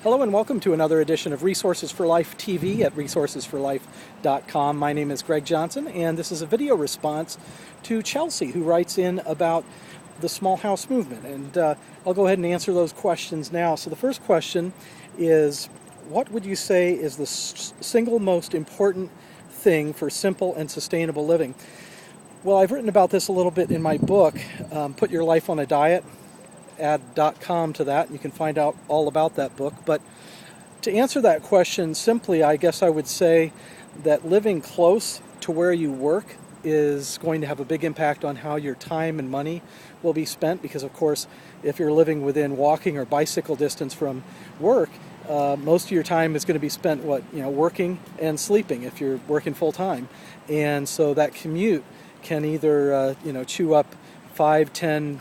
Hello and welcome to another edition of Resources for Life TV at resourcesforlife.com. My name is Greg Johnson, and this is a video response to Chelsea, who writes in about the small house movement. And I'll go ahead and answer those questions now. So the first question is, what would you say is the single most important thing for simple and sustainable living? Well, I've written about this a little bit in my book, Put Your Life on a Diet. Add .com to that, and you can find out all about that book. But to answer that question simply, I guess I would say that living close to where you work is going to have a big impact on how your time and money will be spent, because of course if you're living within walking or bicycle distance from work, most of your time is going to be spent working and sleeping if you're working full time. And so that commute can either chew up 5, 10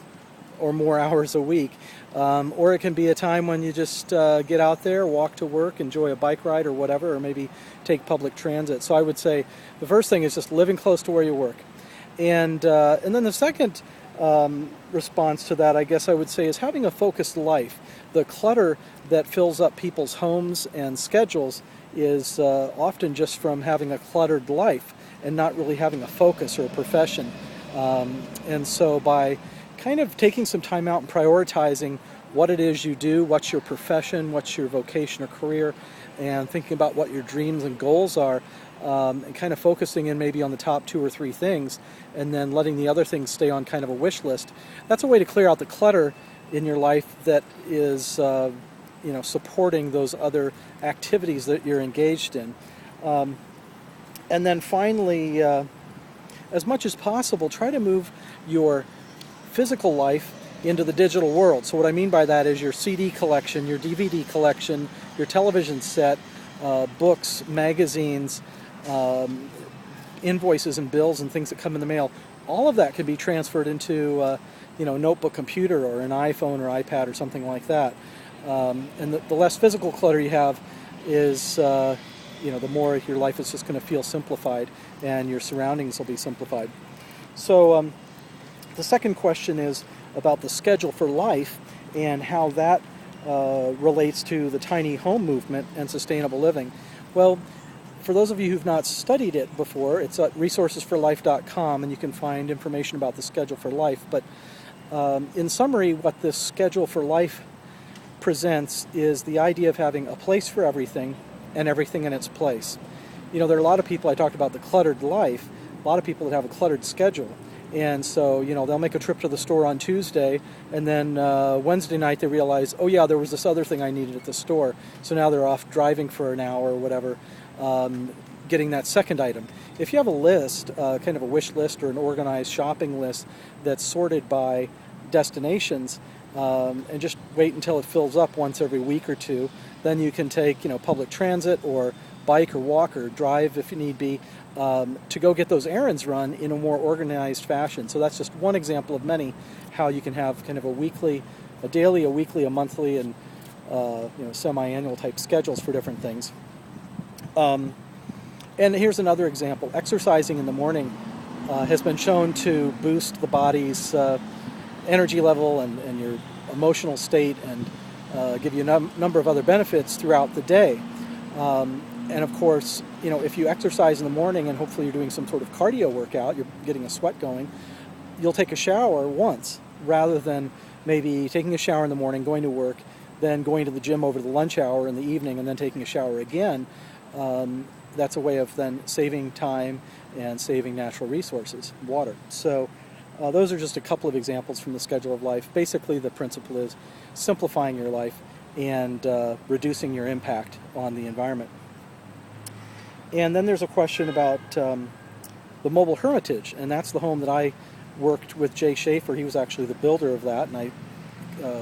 or more hours a week, or it can be a time when you just get out there, walk to work, enjoy a bike ride or whatever, or maybe take public transit. So I would say the first thing is just living close to where you work. And then the second response to that, I guess I would say, is having a focused life. The clutter that fills up people's homes and schedules is often just from having a cluttered life and not really having a focus or a profession. And so by kind of taking some time out and prioritizing what it is you do, what's your profession, what's your vocation or career, and thinking about what your dreams and goals are, and kind of focusing in maybe on the top 2 or 3 things, and then letting the other things stay on kind of a wish list. That's a way to clear out the clutter in your life that is supporting those other activities that you're engaged in. And then finally, as much as possible, try to move your physical life into the digital world. So what I mean by that is your CD collection, your DVD collection, your television set, books, magazines, invoices and bills and things that come in the mail. All of that can be transferred into a notebook computer or an iPhone or iPad or something like that. And the less physical clutter you have is the more your life is just going to feel simplified and your surroundings will be simplified. So the second question is about the schedule for life and how that relates to the tiny home movement and sustainable living. Well, for those of you who've not studied it before, it's at resourcesforlife.com, and you can find information about the schedule for life. But in summary, what this schedule for life presents is the idea of having a place for everything and everything in its place. There are a lot of people, I talked about the cluttered life, a lot of people that have a cluttered schedule. And so, they'll make a trip to the store on Tuesday, and then Wednesday night they realize, oh yeah, there was this other thing I needed at the store. So now they're off driving for an hour or whatever, getting that second item. If you have a list, kind of a wish list or an organized shopping list that's sorted by destinations, and just wait until it fills up once every week or two, then you can take, public transit or bike or walk or drive if you need be, to go get those errands run in a more organized fashion. So that's just one example of many, how you can have kind of a daily, a weekly, a monthly, and semi-annual type schedules for different things. And here's another example. Exercising in the morning has been shown to boost the body's energy level and your emotional state, and give you a number of other benefits throughout the day. And of course, if you exercise in the morning and hopefully you're doing some sort of cardio workout, you're getting a sweat going, you'll take a shower once rather than maybe taking a shower in the morning, going to work, then going to the gym over the lunch hour in the evening, and then taking a shower again. That's a way of then saving time and saving natural resources, water. So those are just a couple of examples from the schedule of life. Basically, the principle is simplifying your life and reducing your impact on the environment. And then there's a question about the mobile Hermitage, and that's the home that I worked with Jay Schaefer. He was actually the builder of that, and I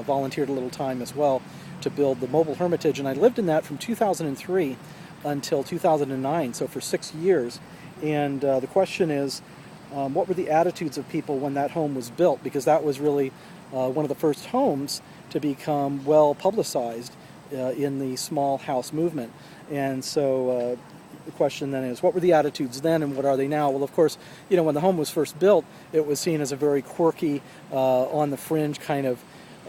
volunteered a little time as well to build the mobile Hermitage, and I lived in that from 2003 until 2009, so for 6 years. And the question is, what were the attitudes of people when that home was built? Because that was really one of the first homes to become well publicized in the small house movement. And so the question then is, what were the attitudes then and what are they now? Well, of course, when the home was first built, it was seen as a very quirky, on the fringe kind of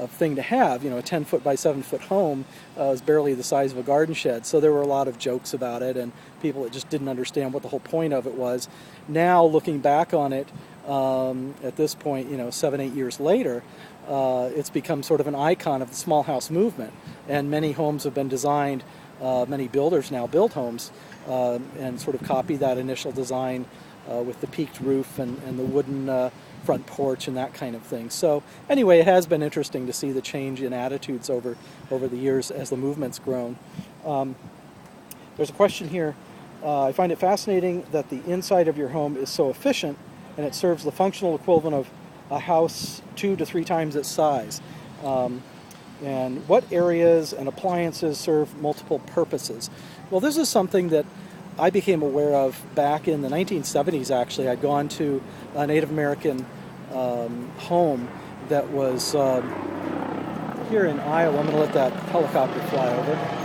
thing to have. A 10-foot by 7-foot home is barely the size of a garden shed. So there were a lot of jokes about it, and people that just didn't understand what the whole point of it was. Now, looking back on it, at this point, 7-8 years later, it's become sort of an icon of the small house movement. And many homes have been designed, many builders now build homes and sort of copy that initial design with the peaked roof and the wooden front porch and that kind of thing. So anyway, it has been interesting to see the change in attitudes over the years as the movement's grown. There's a question here. I find it fascinating that the inside of your home is so efficient and it serves the functional equivalent of a house 2 to 3 times its size. And what areas and appliances serve multiple purposes? Well, this is something that I became aware of back in the 1970s, actually. I'd gone to a Native American home that was here in Iowa. I'm going to let that helicopter fly over.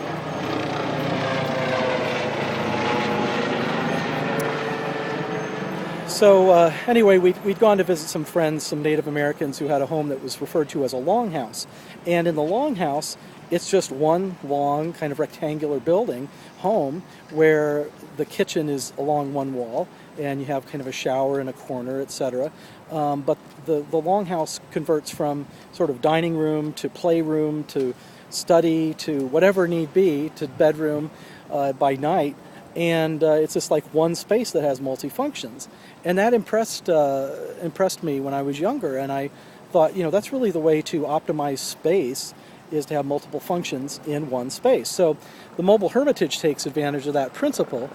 So anyway, we'd gone to visit some friends, some Native Americans who had a home that was referred to as a longhouse. And in the longhouse, it's just one long kind of rectangular building, home, where the kitchen is along one wall, and you have kind of a shower in a corner, etc. But the longhouse converts from sort of dining room to playroom to study to whatever need be to bedroom by night. And it's just like one space that has multi-functions. And that impressed me when I was younger, and I thought, that's really the way to optimize space, is to have multiple functions in one space. So the mobile Hermitage takes advantage of that principle.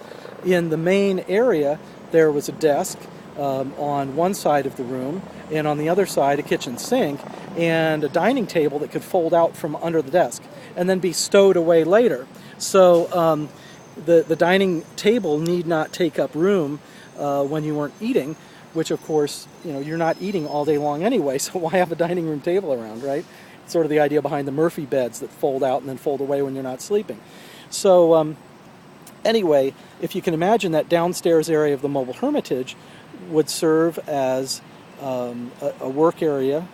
In the main area, there was a desk on one side of the room, and on the other side, a kitchen sink, and a dining table that could fold out from under the desk and then be stowed away later. So the dining table need not take up room when you weren't eating, which of course, you're not eating all day long anyway, so why have a dining room table around, right? It's sort of the idea behind the Murphy beds that fold out and then fold away when you're not sleeping. So anyway, if you can imagine, that downstairs area of the mobile Hermitage would serve as a work area.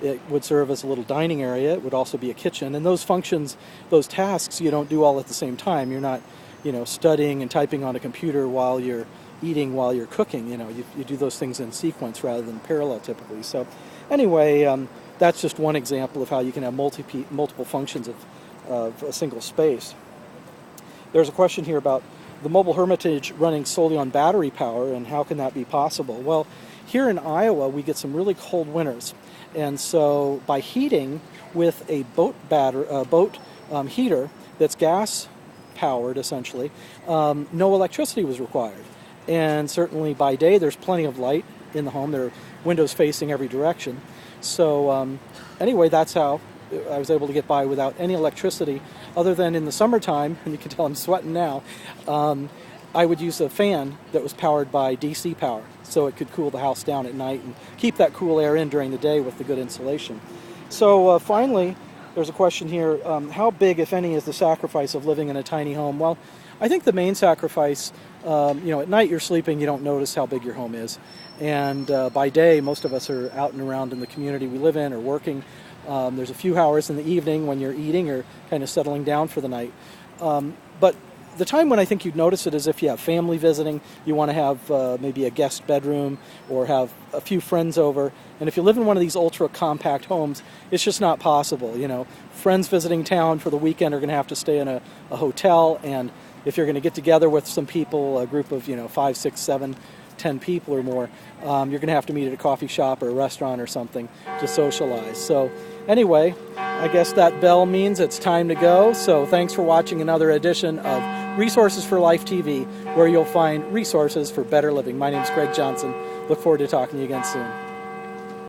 It would serve as a little dining area. It would also be a kitchen. And those functions, those tasks, you don't do all at the same time. You're not studying and typing on a computer while you're eating, while you're cooking. You do those things in sequence rather than parallel typically. So anyway, that's just one example of how you can have multiple functions of a single space. There's a question here about the mobile Hermitage running solely on battery power, and how can that be possible? Well, here in Iowa, we get some really cold winters. And so by heating with a boat heater that's gas powered, essentially, no electricity was required. And certainly by day, there's plenty of light in the home. There are windows facing every direction. So anyway, that's how I was able to get by without any electricity, other than in the summertime, and you can tell I'm sweating now, I would use a fan that was powered by DC power, so it could cool the house down at night and keep that cool air in during the day with the good insulation. So finally, there's a question here, how big, if any, is the sacrifice of living in a tiny home? Well, I think the main sacrifice, at night you're sleeping, you don't notice how big your home is. And by day, most of us are out and around in the community we live in or working. There's a few hours in the evening when you're eating or kind of settling down for the night. But the time when I think you'd notice it is if you have family visiting, you want to have maybe a guest bedroom or have a few friends over. And if you live in one of these ultra-compact homes, it's just not possible. Friends visiting town for the weekend are going to have to stay in a hotel, and if you're going to get together with some people, a group of 5, 6, 7, 10 people or more, you're going to have to meet at a coffee shop or a restaurant or something to socialize. So anyway, I guess that bell means it's time to go. So thanks for watching another edition of Resources for Life TV, where you'll find resources for better living. My name is Greg Johnson. Look forward to talking to you again soon.